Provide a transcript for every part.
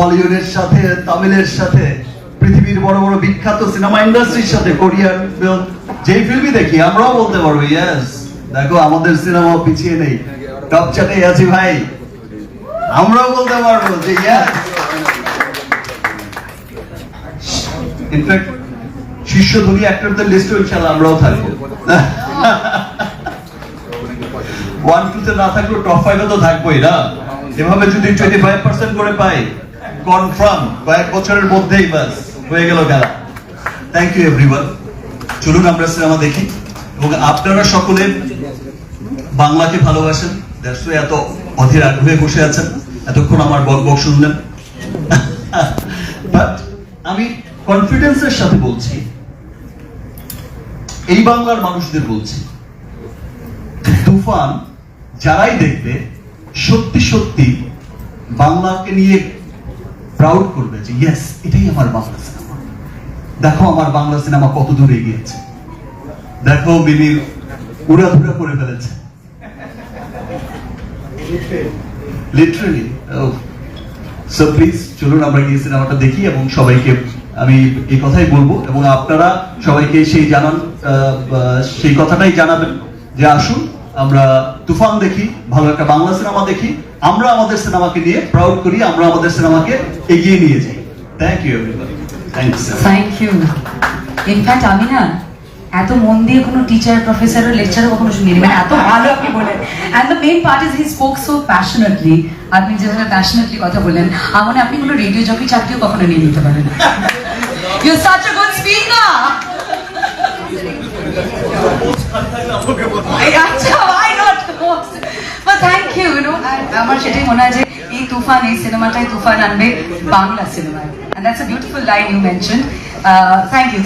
বলিউডের সাথে, তামিলের সাথে, পৃথিবীর বড় বড় বিখ্যাত সিনেমা ইন্ডাস্ট্রির সাথে, কোরিয়ান ফিল্ম, যেই ফিল্মই দেখি আমরাও বলতে পারবো ইয়েস, দেখো আমাদের সিনেমা পিছিয়ে নেই, টপ চার্টে আছি ভাই, আমরাও বলতে পারবো যে ইয়েস। ইনফ্যাক্ট শীর্ষ ধনী অ্যাক্টরদের লিস্টে ইনশাআল্লাহ আমরাও থাকবো। 1-2 না থাকলেও টপ 5 এ তো থাকবোই না। এভাবে যদি 25% করে পাই কনফার্ম কয়েক বছরের মধ্যেই বাস হয়ে গেল খেলা। Thank you everyone. চলুন আমরা সিনেমা দেখি এবং আপনারা সকলে বাংলাকে ভালোবাসেন, দ্যাটস ওয়াই এত অধীর আগ্রহে বসে আছেন, এতক্ষণ আমার বকবক শুনলেন। বাট আমি কনফিডেন্সের সাথে বলছি, এই বাংলার মানুষদের বলছি, তুফান যারাই দেখবে সত্যি সত্যি বাংলাকে নিয়ে প্রাউড করবে যে ইয়েস এটাই আমার বাংলা সিনেমা, দেখো আমার বাংলা সিনেমা কত দূরে গিয়েছে, দেখো মিমি উড়াধুরা করে ফেলেছে লিটারালি। সো প্লিজ চলুন আমরা গিয়ে সিনেমাটা দেখি এবং সবাইকে আমি এই কথাই বলবো এবং আপনারা সবাইকে সেই কথাটাই জানাবেন যে আসুন আমরা তুফান দেখি, ভালো একটা বাংলা সিনেমা দেখি, আমরা আমাদের সিনেমাকে নিয়ে প্রাউড করি, আমরা আমাদের সিনেমাকে এগিয়ে নিয়ে যাই। Thank you everybody. Thank you. In fact আমি না এত মন দিয়ে কোনো টিচার, প্রফেসর, লেকচারও কখনো শুনিনি, মানে এত ভালো আপনি বলেন। And the main part is he spoke so passionately. আপনি যেভাবে প্যাশনেটলি কথা বলেন, আমার আপনি কোনো রেডিও জকি চাকরিও কখনো নিয়ে নিতে পারেন। You are such a good speaker. আচ্ছা, why not? But thank you, you know, আমার সেটাই মনে হয় যে এই তুফান, এই সিনেমাটাই তুফান আনবে বাংলা সিনেমায়, and that's a beautiful line you mentioned.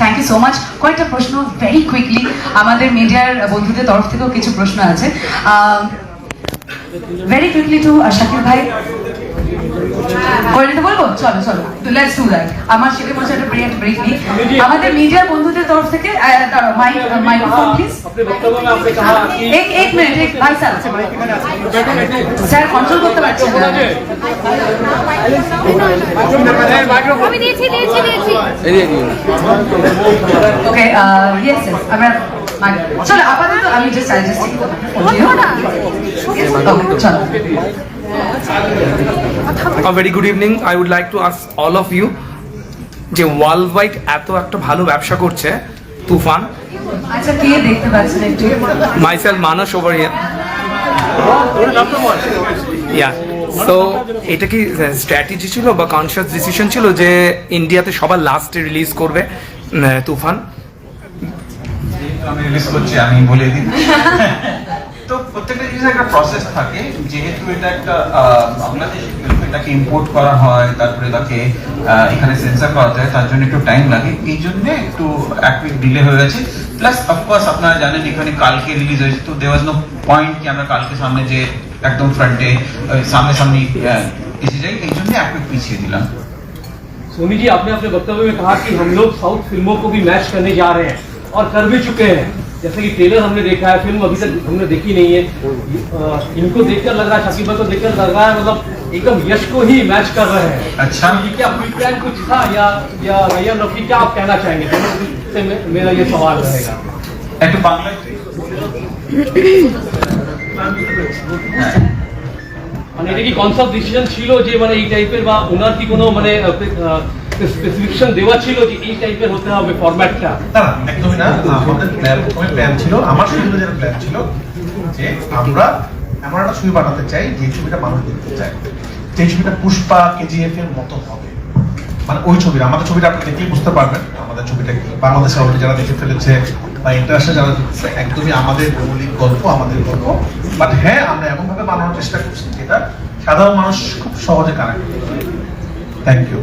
Thank you so much. কয়েকটা প্রশ্ন ভেরি কুইকলি, আমাদের মিডিয়ার বন্ধুদের তরফ থেকেও কিছু প্রশ্ন আছে। ভেরি কুইকলি টু শাকিব ভাই, করে নিতে বলবো? চলো চলো, লেটস ডু দ্যাট। আমার সেটা মনে হচ্ছে একটা ব্রেক নিই আমাদের মিডিয়ার বন্ধুদের তরফ থেকে। Microphone please. এক মিনিট ভাই স্যার কন্ট্রোল করতে পারছেন না। আমি দিয়েছি। ওকে, ইয়েস আমরা চলো আপাতত আমি জাস্ট চলো। A very good evening. I would like to ask all of you যে ওয়ার্ল্ড ওয়াইড এত একটা ভালো ব্যবসা করছে তুফান। আচ্ছা, কে দেখতে পাচ্ছেন একটু? Myself Manas over here. Yeah, so এটা কি স্ট্র্যাটেজি ছিল বা কনসিয়াস ডিসিশন ছিল যে ইন্ডিয়াতে সবার লাস্টে রিলিজ করবে তুফান? আমি রিলিজ করছি, আমি বলে দিই। তো প্রত্যেকটা জিনিসের একটা প্রসেস থাকে, যেহেতু এটা একটা বাংলাদেশ ফিল্ম, এটাকে ইম্পোর্ট করা হয়, তারপরে তাকে এখানে সেন্সর করা যায়, তার জন্য একটু টাইম লাগে, এই জন্য একটু এক উইক ডিলে হয়ে গেছে। প্লাস অফকোর্স আপনারা জানেন এখানে কালকে রিলিজ হয়েছে, তো দেয়ার ওয়াজ নো পয়েন্ট কি আমরা কালকে সামনে যে একদম ফ্রন্টে সামনে এসে যাই, এই জন্য এক উইক পিছিয়ে দিলাম। सोनी जी, आपने अपने वक्तव्य में कहा कि हम लोग साउथ फिल्मों को भी मैच करने जा रहे हैं और कर भी चुके हैं। जैसे कि ट्रेलर हमने देखा है, फिल्म अभी तक हमने देखी नहीं है। इनको देखकर लग रहा है, शकीबा को देखकर लग रहा है मतलब एकदम यश को ही मैच कर रहे हैं। अच्छा, ये क्या प्री प्लान कुछ था या रैया नफी, क्या आप कहना चाहेंगे? से मेरा ये सवाल रहेगा। একটু বাংলায় মানে এটা কি কনসার্ট ডিসিশন ছিল যে মানে এই টাইপের, বা ওনার কি কোনো মানে স্পেসিফিকেশন দেওয়া ছিল যে এই টাইপের হতে হবে ফরম্যাটটা? না, একদমই না। আমাদের প্ল্যান ছিল, আমার শুধু যেটা প্ল্যান ছিল যে আমরা এমন একটা ছবি বানাতে চাই যে ছবিটা মানুষ দেখতে চায়, যে ছবিটা পুষ্পা, কেজিএফ এর মতো হবে। মানে ওই ছবিটা, আমাদের ছবিটা আপনি দেখলেই বুঝতে পারবেন আমাদের ছবিটা কি। বাংলাদেশে অলরেডি যারা দেখে ফেলেছে বা ইন্টারন্যাশনাল যারা দেখছে, একদমই আমাদের মৌলিক গল্প, আমাদের গল্প। বাট হ্যাঁ, আমরা এমন ভাবে বানানোর চেষ্টা করছি যেটা সাধারণ মানুষ খুব সহজে কানেক্ট করতে পারে। Thank you.